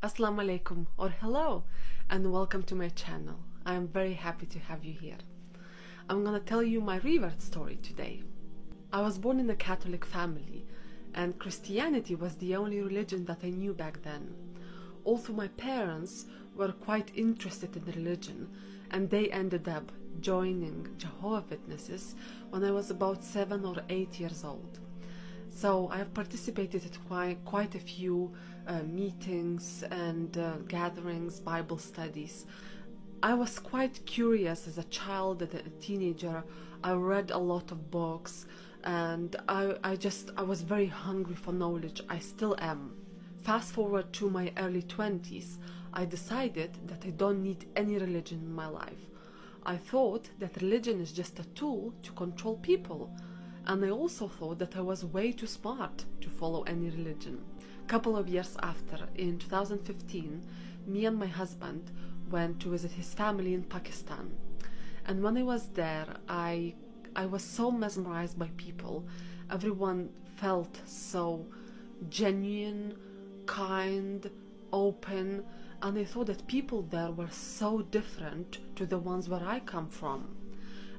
Assalamu alaikum or hello and welcome to my channel. I am very happy to have you here. I'm gonna tell you my revert story today. I was born in a Catholic family and Christianity was the only religion that I knew back then. Also, my parents were quite interested in religion and they ended up joining Jehovah's Witnesses when I was about 7 or 8 years old. So I have participated at quite a few meetings and gatherings, Bible studies. I was quite curious as a child and a teenager. I read a lot of books and I was very hungry for knowledge. I still am. Fast forward to my early 20s, I decided that I don't need any religion in my life. I thought that religion is just a tool to control people. And I also thought that I was way too smart to follow any religion. A couple of years after, in 2015, me and my husband went to visit his family in Pakistan. And when I was there, I was so mesmerized by people. Everyone felt so genuine, kind, open, and I thought that people there were so different to the ones where I come from.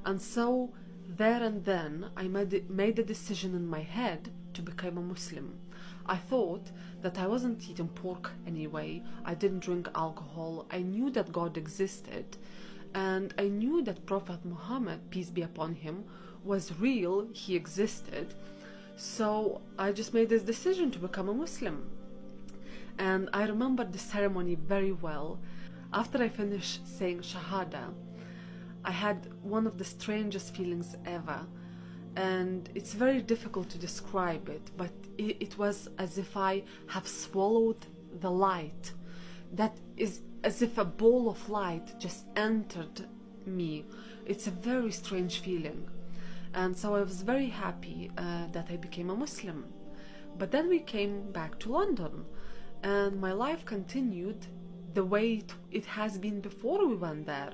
And so there and then I made a decision in my head to become a Muslim. I thought that I wasn't eating pork anyway, I didn't drink alcohol, I knew that God existed, and I knew that Prophet Muhammad, peace be upon him, was real, he existed. So I just made this decision to become a Muslim. And I remember the ceremony very well. After I finished saying Shahada, I had one of the strangest feelings ever, and it's very difficult to describe it, but it was as if I have swallowed the light. That is as if a ball of light just entered me. It's a very strange feeling, and so I was very happy that I became a Muslim. But then we came back to London, and my life continued the way it has been before we went there.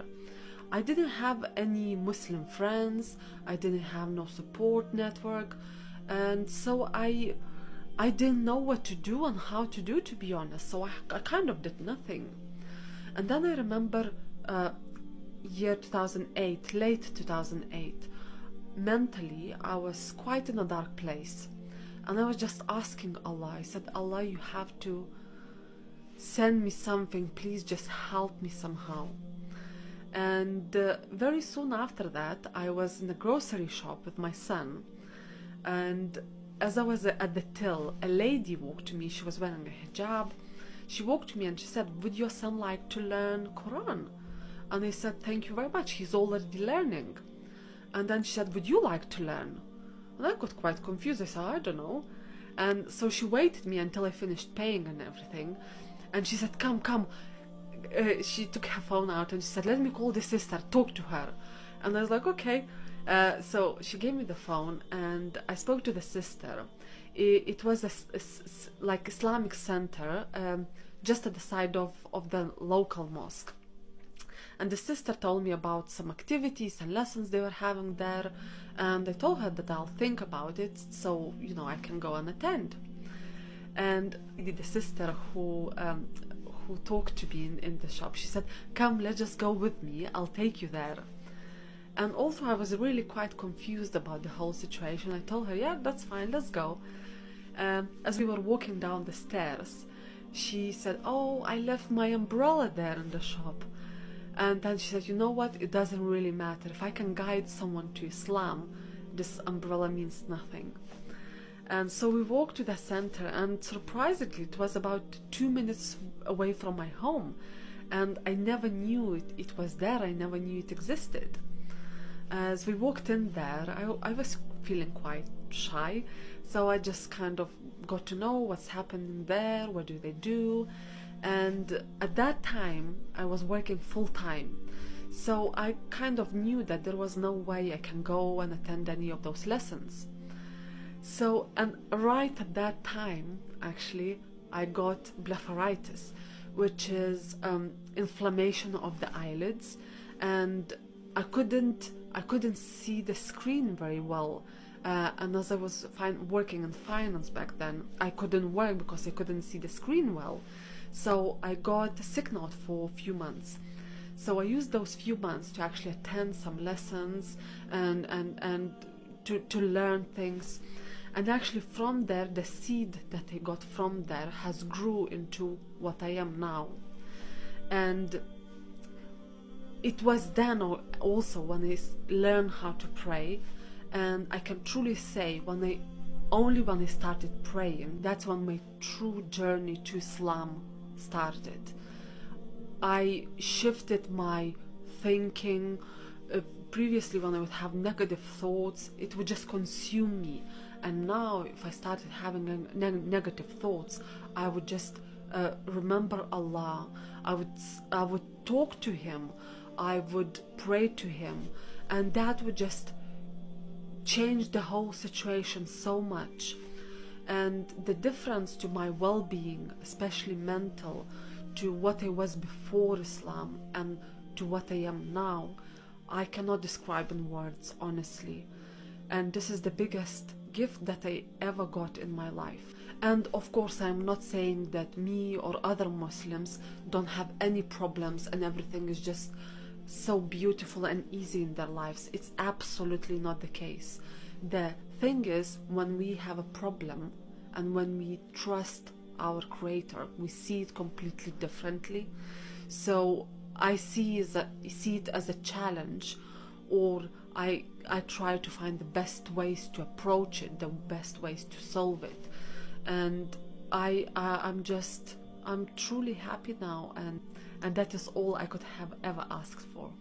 I didn't have any Muslim friends, I didn't have no support network, and so I didn't know what to do and how to do, to be honest, so I kind of did nothing. And then I remember year 2008, late 2008, mentally I was quite in a dark place, and I was just asking Allah. I said, Allah, you have to send me something, please just help me somehow. And very soon after that, I was in a grocery shop with my son, and as I was at the till, a lady walked to me. She was wearing a hijab. She walked to me and she said, would your son like to learn Quran? And I said, thank you very much, he's already learning. And then she said, would you like to learn? And I got quite confused. I said, I don't know. And so she waited me until I finished paying and everything, and she said, come. She took her phone out and she said, let me call the sister, talk to her. And I was like, okay. So she gave me the phone and I spoke to the sister. It was like Islamic center just at the side of the local mosque. And the sister told me about some activities and lessons they were having there, and I told her that I'll think about it, so I can go and attend. And the sister who talked to me in the shop, she said, come, let's just go with me, I'll take you there. And also I was really quite confused about the whole situation. I told her, yeah, that's fine, let's go. As we were walking down the stairs, she said, oh, I left my umbrella there in the shop. And then she said, you know what, it doesn't really matter. If I can guide someone to Islam, this umbrella means nothing. And so we walked to the center, and surprisingly it was about 2 minutes away from my home, and I never knew it was there. I never knew it existed. As we walked in there, I was feeling quite shy, so I just kind of got to know what's happening there, what do they do. And at that time I was working full-time, so I kind of knew that there was no way I can go and attend any of those lessons. So, and right at that time, actually, I got blepharitis, which is inflammation of the eyelids, and I couldn't see the screen very well. And as I was working in finance back then, I couldn't work because I couldn't see the screen well. So I got a sick note for a few months. So I used those few months to actually attend some lessons and to learn things. And actually from there, the seed that I got from there has grew into what I am now. And it was then also when I learned how to pray, and I can truly say when I started praying, that's when my true journey to Islam started. I shifted my thinking. Previously, when I would have negative thoughts, it would just consume me. And now, if I started having negative thoughts, I would just remember Allah. I would talk to Him. I would pray to Him, and that would just change the whole situation so much. And the difference to my well-being, especially mental, to what I was before Islam and to what I am now, I cannot describe in words, honestly. And this is the biggest gift that I ever got in my life. And of course, I'm not saying that me or other Muslims don't have any problems and everything is just so beautiful and easy in their lives. It's absolutely not the case. The thing is, when we have a problem and when we trust our Creator, we see it completely differently. So I see it as a challenge, or I try to find the best ways to approach it, the best ways to solve it. And I'm truly happy now, and that is all I could have ever asked for.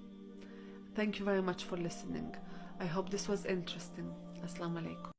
Thank you very much for listening. I hope this was interesting. Assalamu alaikum.